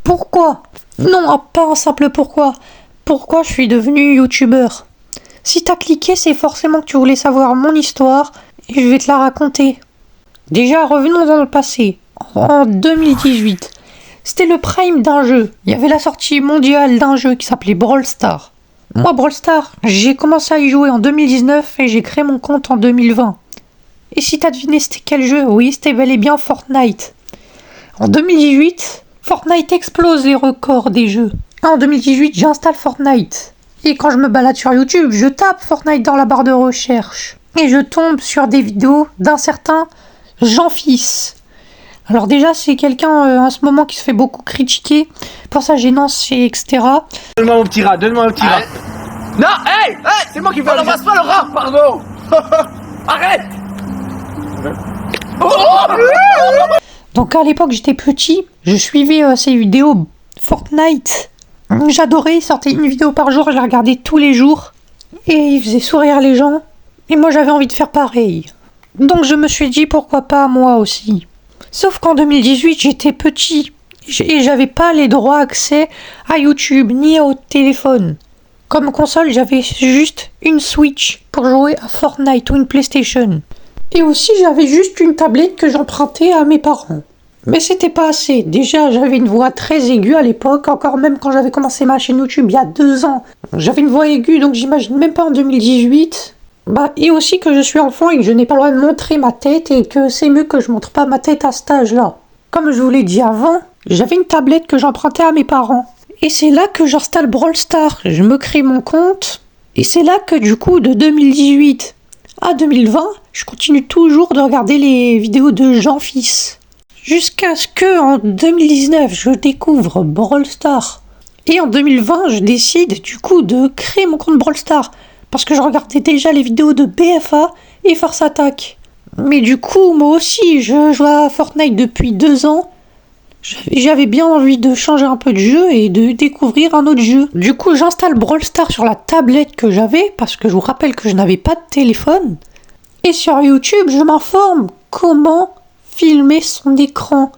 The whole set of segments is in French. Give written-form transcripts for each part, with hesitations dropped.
Pourquoi? Non, pas un simple pourquoi. Pourquoi je suis devenu youtubeur? Si t'as cliqué, c'est forcément que tu voulais savoir mon histoire et je vais te la raconter. Déjà, revenons dans le passé. En 2018, c'était le prime d'un jeu. Il y avait la sortie mondiale d'un jeu qui s'appelait Brawl Stars. Moi, Brawl Stars, j'ai commencé à y jouer en 2019 et j'ai créé mon compte en 2020. Et si t'as deviné c'était quel jeu? Oui, c'était bel et bien Fortnite. En 2018, Fortnite explose les records des jeux. En 2018, j'installe Fortnite. Et quand je me balade sur YouTube, je tape Fortnite dans la barre de recherche. Et je tombe sur des vidéos d'un certain Jean-Fils. Alors déjà, c'est quelqu'un en ce moment qui se fait beaucoup critiquer pour sa gênance, et etc. Donne-moi mon petit rat, donne-moi mon petit rat. Non, hey, c'est moi qui vais. N'embrasse pas le rat, pardon. Arrête. Donc à l'époque, j'étais petit, je suivais ces vidéos Fortnite. J'adorais, il sortait une vidéo par jour, je la regardais tous les jours. Et il faisait sourire les gens. Et moi, j'avais envie de faire pareil. Donc je me suis dit, pourquoi pas moi aussi. Sauf qu'en 2018, j'étais petit. Et j'avais pas les droits accès à YouTube, ni au téléphone. Comme console, j'avais juste une Switch pour jouer à Fortnite ou une PlayStation. Et aussi, j'avais juste une tablette que j'empruntais à mes parents. Mais c'était pas assez. Déjà, j'avais une voix très aiguë à l'époque, encore même quand j'avais commencé ma chaîne YouTube il y a 2 ans. J'avais une voix aiguë, donc j'imagine même pas en 2018. Et aussi que je suis enfant et que je n'ai pas le droit de montrer ma tête et que c'est mieux que je montre pas ma tête à cet âge-là. Comme je vous l'ai dit avant, j'avais une tablette que j'empruntais à mes parents. Et c'est là que j'installe Brawl Stars. Je me crée mon compte. Et c'est là que du coup, de 2018 à 2020, je continue toujours de regarder les vidéos de Jean-Fils. Jusqu'à ce que, en 2019, je découvre Brawl Stars. Et en 2020, je décide du coup de créer mon compte Brawl Stars. Parce que je regardais déjà les vidéos de BFA et Force Attack. Mais du coup, moi aussi, je joue à Fortnite depuis 2 ans. J'avais bien envie de changer un peu de jeu et de découvrir un autre jeu. Du coup, j'installe Brawl Stars sur la tablette que j'avais, parce que je vous rappelle que je n'avais pas de téléphone. Et sur YouTube, je m'informe comment filmer son écran.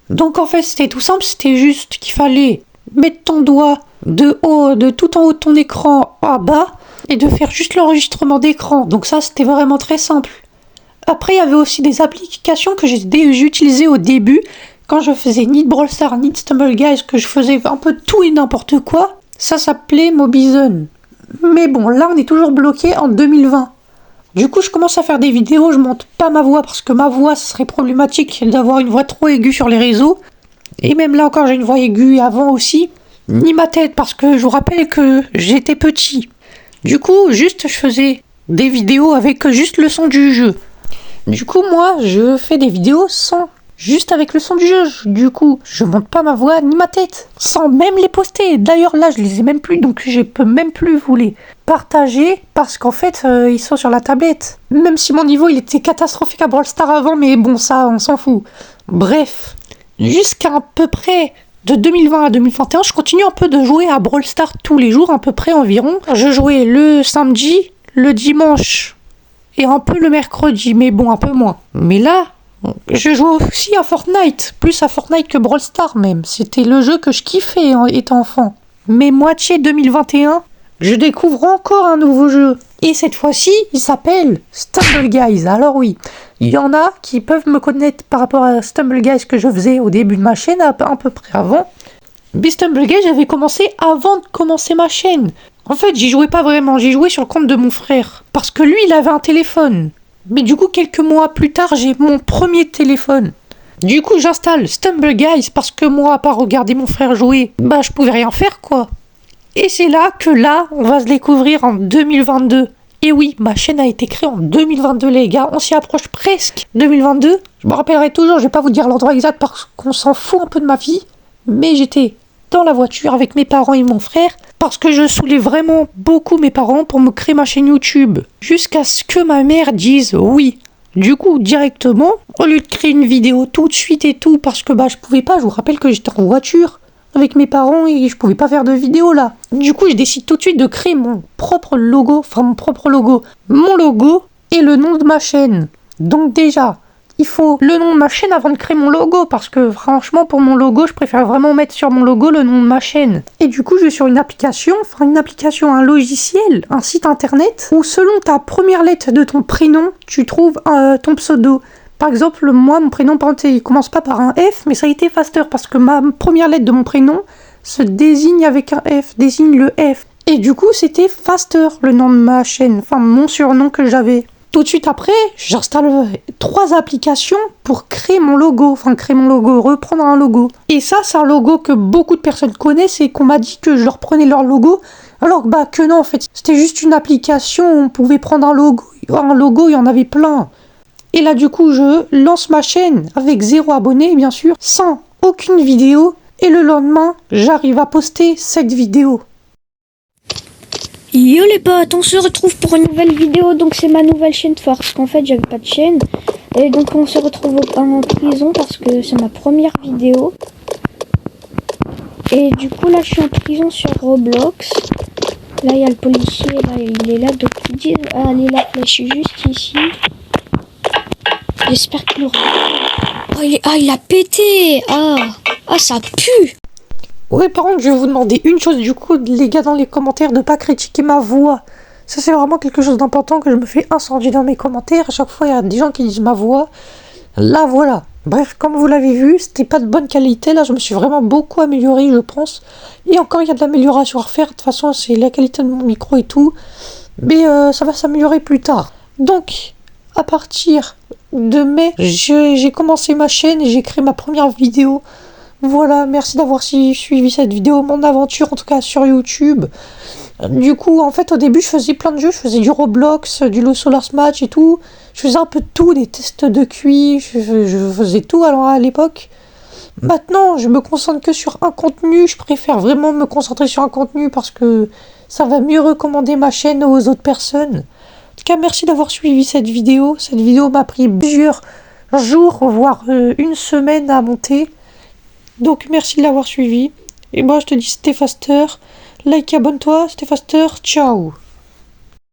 Donc en fait, c'était tout simple, c'était juste qu'il fallait mettre ton doigt de tout en haut de ton écran à bas et de faire juste l'enregistrement d'écran. Donc ça, c'était vraiment très simple. Après, il y avait aussi des applications que j'utilisais au début, quand je faisais ni de Brawl Stars, ni de Stumble Guys, que je faisais un peu tout et n'importe quoi. Ça s'appelait Mobyzone. Mais bon, là, on est toujours bloqué en 2020. Du coup, je commence à faire des vidéos, je monte pas ma voix, parce que ma voix, ce serait problématique d'avoir une voix trop aiguë sur les réseaux. Et même là encore, j'ai une voix aiguë avant aussi. Ni ma tête, parce que je vous rappelle que j'étais petit. Du coup, juste, je faisais des vidéos avec juste le son du jeu. Du coup, moi, je fais des vidéos juste avec le son du jeu. Du coup, je monte pas ma voix ni ma tête, sans même les poster. D'ailleurs, là, je les ai même plus, donc je peux même plus vous les partager, parce qu'en fait, ils sont sur la tablette. Même si mon niveau, il était catastrophique à Brawl Stars avant, mais bon, ça, on s'en fout. Bref, jusqu'à à peu près de 2020 à 2021, je continue un peu de jouer à Brawl Stars tous les jours, à peu près environ. Je jouais le samedi, le dimanche et un peu le mercredi, mais bon, un peu moins. Mais là, je joue aussi à Fortnite, plus à Fortnite que Brawl Stars même. C'était le jeu que je kiffais étant enfant. Mais moitié 2021, je découvre encore un nouveau jeu. Et cette fois-ci, il s'appelle Stumble Guys. Alors oui, il y en a qui peuvent me connaître par rapport à Stumble Guys que je faisais au début de ma chaîne, à peu près avant. Mais Stumble Guys, j'avais commencé avant de commencer ma chaîne. En fait, j'y jouais pas vraiment, j'y jouais sur le compte de mon frère. Parce que lui, il avait un téléphone. Mais du coup, quelques mois plus tard, j'ai mon premier téléphone. Du coup, j'installe Stumble Guys parce que moi, à part regarder mon frère jouer, je pouvais rien faire, quoi. Et c'est là que on va se découvrir en 2022. Et oui, ma chaîne a été créée en 2022, les gars. On s'y approche presque. 2022, je me rappellerai toujours, je vais pas vous dire l'endroit exact parce qu'on s'en fout un peu de ma vie. Mais j'étais dans la voiture avec mes parents et mon frère parce que je saoulais vraiment beaucoup mes parents pour me créer ma chaîne YouTube. Jusqu'à ce que ma mère dise oui. Du coup, directement, au lieu de créer une vidéo tout de suite et tout, parce que je pouvais pas, je vous rappelle que j'étais en voiture avec mes parents et je pouvais pas faire de vidéo là. Du coup, je décide tout de suite de créer mon propre logo et le nom de ma chaîne. Donc déjà, il faut le nom de ma chaîne avant de créer mon logo, parce que franchement, pour mon logo, je préfère vraiment mettre sur mon logo le nom de ma chaîne. Et du coup, je vais sur une application, un logiciel, un site internet, où selon ta première lettre de ton prénom, tu trouves ton pseudo. Par exemple, moi, mon prénom, par exemple, il commence pas par un F, mais ça a été Faster, parce que ma première lettre de mon prénom se désigne avec un F, désigne le F. Et du coup, c'était Faster, le nom de ma chaîne, enfin, mon surnom que j'avais. Tout de suite après, j'installe 3 applications pour créer mon logo, reprendre un logo. Et ça, c'est un logo que beaucoup de personnes connaissent et qu'on m'a dit que je leur prenais leur logo, alors que non, en fait, c'était juste une application où on pouvait prendre un logo, il y en avait plein. Et là, du coup, je lance ma chaîne avec 0 abonnés, bien sûr, sans aucune vidéo, et le lendemain, j'arrive à poster cette vidéo. Yo les potes, on se retrouve pour une nouvelle vidéo, donc c'est ma nouvelle chaîne forte, parce qu'en fait j'avais pas de chaîne, et donc on se retrouve en prison parce que c'est ma première vidéo, et du coup là je suis en prison sur Roblox, là il y a le policier, là il est là, donc ils disent, allez la flèche juste ici, j'espère qu'il aura... il a pété, ça pue. Ouais, par contre, je vais vous demander une chose, du coup, les gars, dans les commentaires, de pas critiquer ma voix. Ça, c'est vraiment quelque chose d'important, que je me fais incendier dans mes commentaires. À chaque fois, il y a des gens qui disent ma voix. Là, voilà. Bref, comme vous l'avez vu, c'était pas de bonne qualité. Là, je me suis vraiment beaucoup amélioré, je pense. Et encore, il y a de l'amélioration à refaire. De toute façon, c'est la qualité de mon micro et tout. Mais ça va s'améliorer plus tard. Donc, à partir de mai, j'ai commencé ma chaîne et j'ai créé ma première vidéo. Voilà, merci d'avoir suivi cette vidéo, mon aventure en tout cas sur YouTube. Du coup, en fait, au début, je faisais plein de jeux, je faisais du Roblox, du Low Solar Smash et tout. Je faisais un peu de tout, des tests de QI, je faisais tout alors à l'époque. Maintenant, je me concentre que sur un contenu, je préfère vraiment me concentrer sur un contenu parce que ça va mieux recommander ma chaîne aux autres personnes. En tout cas, merci d'avoir suivi cette vidéo. Cette vidéo m'a pris plusieurs jours, voire une semaine à monter. Donc merci de l'avoir suivi. Et moi je te dis c'était Faster. Like, abonne-toi, c'était Faster. Ciao.